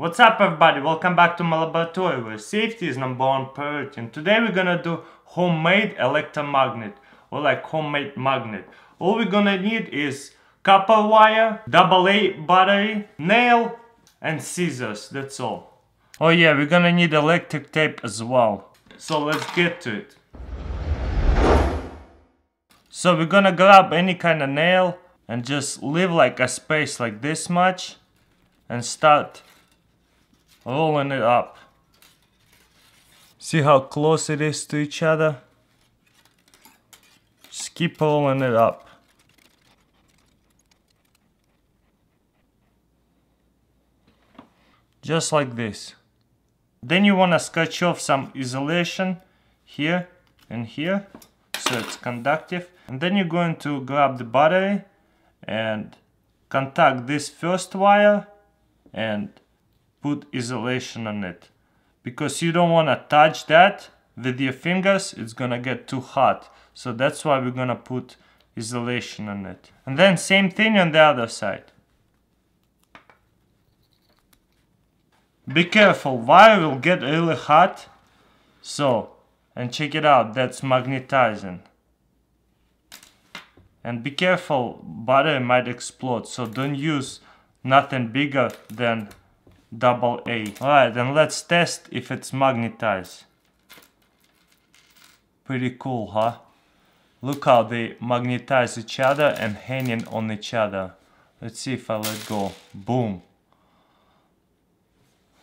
What's up everybody, welcome back to my laboratory where safety is #1 priority, and today we're gonna do homemade electromagnet or like homemade magnet. All we're gonna need is copper wire, AA battery, nail and scissors, that's all. Oh yeah, we're gonna need electric tape as well. So let's get to it. So we're gonna grab any kind of nail and just leave like a space like this much and start rolling it up. See how close it is to each other? Just keep rolling it up. Just like this. Then you want to scratch off some isolation here and here so it's conductive. And then you're going to grab the battery and contact this first wire and put isolation on it, because you don't want to touch that with your fingers, it's gonna get too hot. So that's why we're gonna put isolation on it. And then same thing on the other side. Be careful, wire will get really hot. So, and check it out, that's magnetizing. And be careful, battery might explode, so don't use nothing bigger than AA. Alright, then let's test if it's magnetized. Pretty cool, huh? Look how they magnetize each other and hanging on each other. Let's see if I let go. Boom.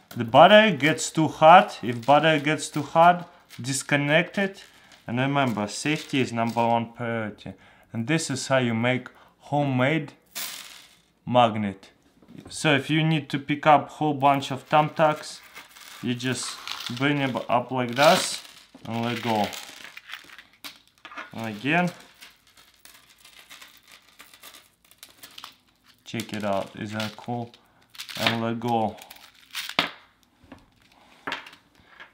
The battery gets too hot. If battery gets too hot, disconnect it. And remember, safety is #1 priority. And this is how you make homemade magnet. So if you need to pick up a whole bunch of thumbtacks, you just bring it up like this and let go. And again. Check it out, isn't that cool? And let go.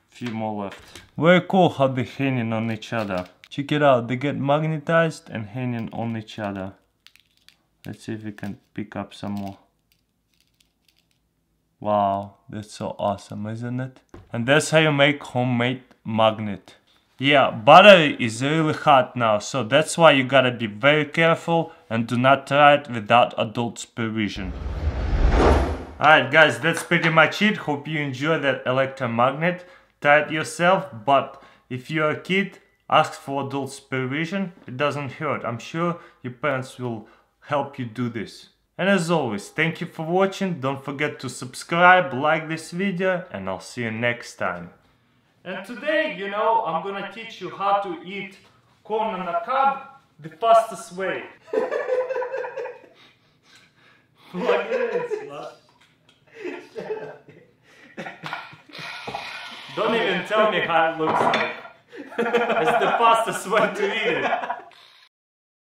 Few more left. Very cool how they're hanging on each other. Check it out, they get magnetized and hanging on each other. Let's see if we can pick up some more. Wow, that's so awesome, isn't it? And that's how you make homemade magnet. Yeah, battery is really hot now, so that's why you gotta be very careful and do not try it without adult supervision. Alright guys, that's pretty much it. Hope you enjoyed that electromagnet. Try it yourself, but if you're a kid, ask for adult supervision. It doesn't hurt. I'm sure your parents will help you do this. And as always, thank you for watching. Don't forget to subscribe, like this video, and I'll see you next time. And today, you know, I'm gonna teach you how to eat corn on the cob the fastest way. Like this, Don't even tell me how it looks like. It's the fastest way to eat it.